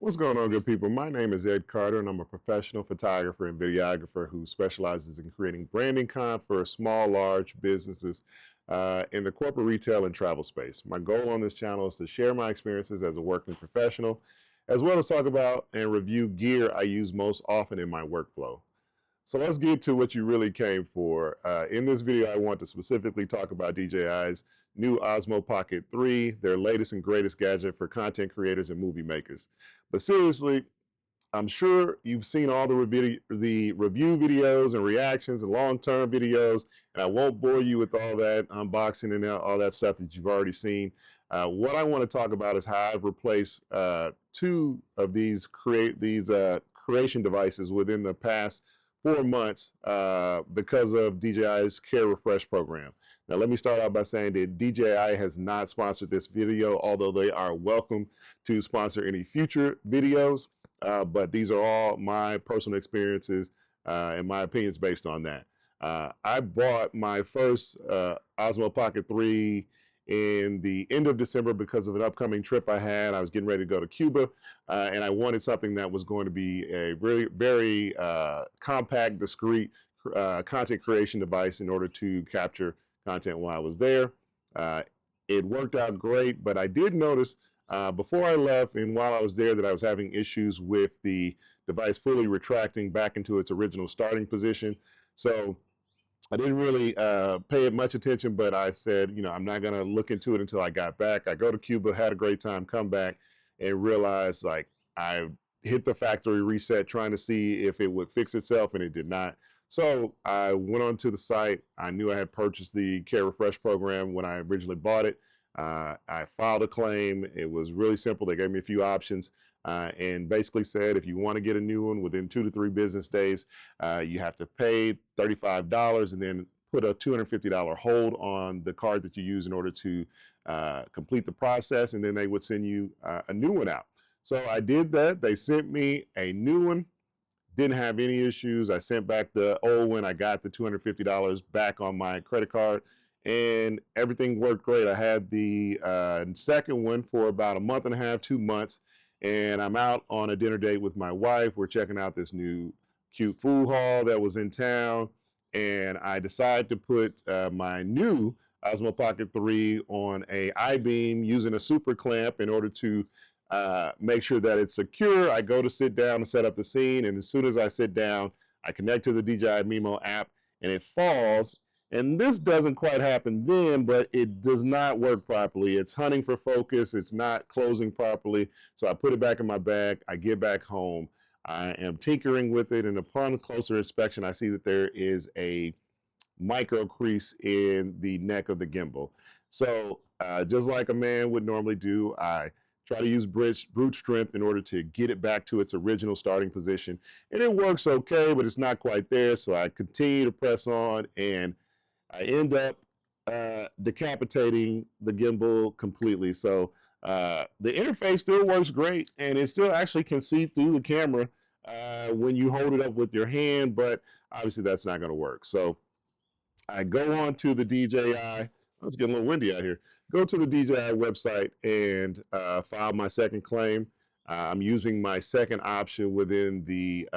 What's going on, good people? My name is Ed Carter, and I'm a professional photographer and videographer who specializes in creating branding content for small, large businesses in the corporate retail and travel space. My goal on this channel is to share my experiences as a working professional, as well as talk about and review gear I use most often in my workflow. So let's get to what you really came for. In this video, I want to specifically talk about DJI's new Osmo Pocket 3, their latest and greatest gadget for content creators and movie makers. But seriously, I'm sure you've seen all the review videos and reactions and long-term videos, and I won't bore you with all that unboxing and all that stuff that you've already seen. What I want to talk about is how I've replaced two of these creation devices within the past 4 months because of DJI's Care Refresh program. Now, let me start out by saying that DJI has not sponsored this video, although they are welcome to sponsor any future videos. But these are all my personal experiences and my opinions based on that. I bought my first Osmo Pocket 3 in the end of December because of an upcoming trip I had. I was getting ready to go to Cuba, and I wanted something that was going to be a very compact, discreet content creation device in order to capture content while I was there. It worked out great, but I did notice before I left and while I was there that I was having issues with the device fully retracting back into its original starting position. So I didn't really pay it much attention, but I said, you know, I'm not going to look into it until I got back. I go to Cuba, had a great time, come back, and realized like I hit the factory reset trying to see if it would fix itself, and it did not. So I went onto the site. I knew I had purchased the Care Refresh program when I originally bought it. I filed a claim. It was really simple. They gave me a few options. And basically said if you want to get a new one within 2 to 3 business days, you have to pay $35 and then put a $250 hold on the card that you use in order to complete the process, and then they would send you a new one out. So I did that. They sent me a new one. Didn't have any issues. I sent back the old one. I got the $250 back on my credit card, and everything worked great. I had the second one for about a month and a half, 2 months. And I'm out on a dinner date with my wife. We're checking out this new cute food hall that was in town. And I decided to put my new Osmo Pocket 3 on a I-beam using a super clamp in order to make sure that it's secure. I go to sit down and set up the scene. And as soon as I sit down, I connect to the DJI Mimo app and it falls. And this doesn't quite happen then, but it does not work properly. It's hunting for focus. It's not closing properly. So I put it back in my bag. I get back home. I am tinkering with it. And upon closer inspection, I see that there is a micro crease in the neck of the gimbal. So just like a man would normally do, I try to use brute strength in order to get it back to its original starting position. And it works okay, but it's not quite there. So I continue to press on, and I end up decapitating the gimbal completely. So the interface still works great, and it still actually can see through the camera when you hold it up with your hand, but obviously that's not going to work. So I go on to the DJI. It's getting a little windy out here. Go to the DJI website and file my second claim. I'm using my second option within the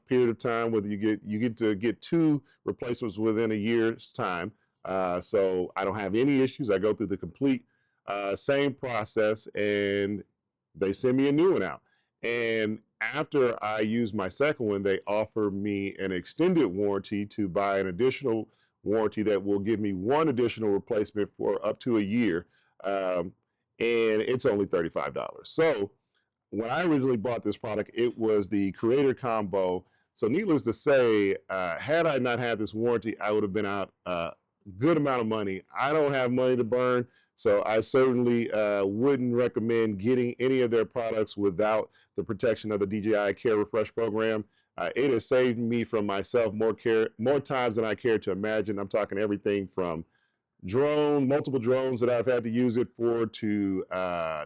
period of time. Whether you get to get 2 replacements within a year's time. So I don't have any issues. I go through the complete same process, and they send me a new one out. And after I use my second one, they offer me an extended warranty to buy an additional warranty that will give me 1 additional replacement for up to a year. And it's only $35. So when I originally bought this product, it was the Creator Combo. So needless to say, had I not had this warranty, I would have been out a good amount of money. I don't have money to burn, so I certainly wouldn't recommend getting any of their products without the protection of the DJI Care Refresh program. It has saved me from myself more times than I care to imagine. I'm talking everything from multiple drones that I've had to use it for, to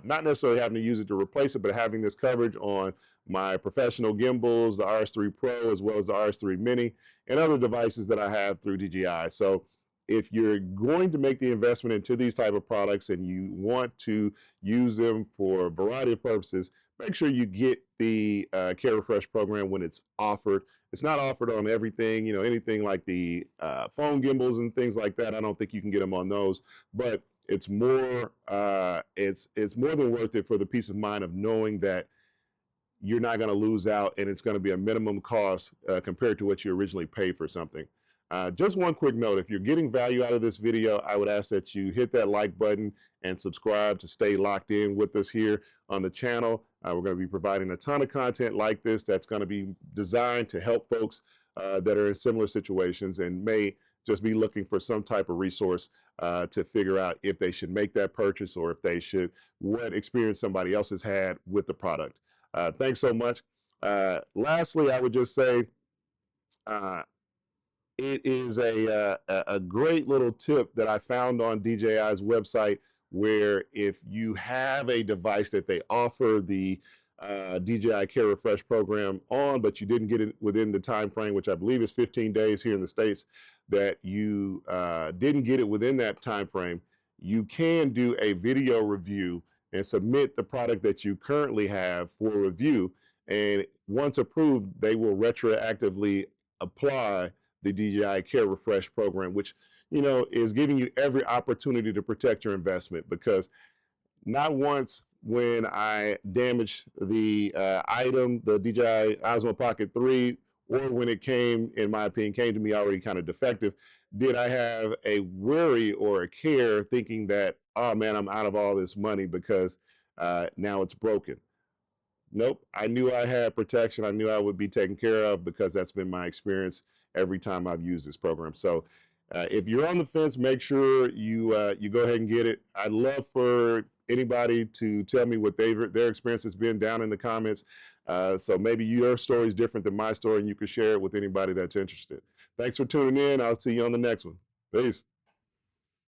not necessarily having to use it to replace it, but having this coverage on my professional gimbals, the RS3 Pro, as well as the RS3 Mini, and other devices that I have through DJI. So if you're going to make the investment into these type of products and you want to use them for a variety of purposes, make sure you get the Care Refresh program when it's offered. It's not offered on everything, anything like the phone gimbals and things like that. I don't think you can get them on those, but it's more it's more than worth it for the peace of mind of knowing that you're not going to lose out and it's going to be a minimum cost compared to what you originally paid for something. Just one quick note, if you're getting value out of this video, I would ask that you hit that like button and subscribe to stay locked in with us here on the channel. We're going to be providing a ton of content like this that's going to be designed to help folks that are in similar situations and may just be looking for some type of resource to figure out if they should make that purchase or if they should, what experience somebody else has had with the product. Thanks so much. Lastly, I would just say, it is a great little tip that I found on DJI's website where if you have a device that they offer the DJI Care Refresh program on, but you didn't get it within the time frame, which I believe is 15 days here in the States, that you didn't get it within that time frame, you can do a video review and submit the product that you currently have for review. And once approved, they will retroactively apply the DJI Care Refresh program, which, is giving you every opportunity to protect your investment, because not once when I damaged the item, the DJI Osmo Pocket 3, or when it came, in my opinion, came to me already kind of defective, did I have a worry or a care thinking that, oh man, I'm out of all this money because now it's broken. Nope, I knew I had protection. I knew I would be taken care of because that's been my experience every time I've used this program. So if you're on the fence, make sure you go ahead and get it. I'd love for anybody to tell me what their experience has been down in the comments. So maybe your story is different than my story and you can share it with anybody that's interested. Thanks for tuning in. I'll see you on the next one. Peace.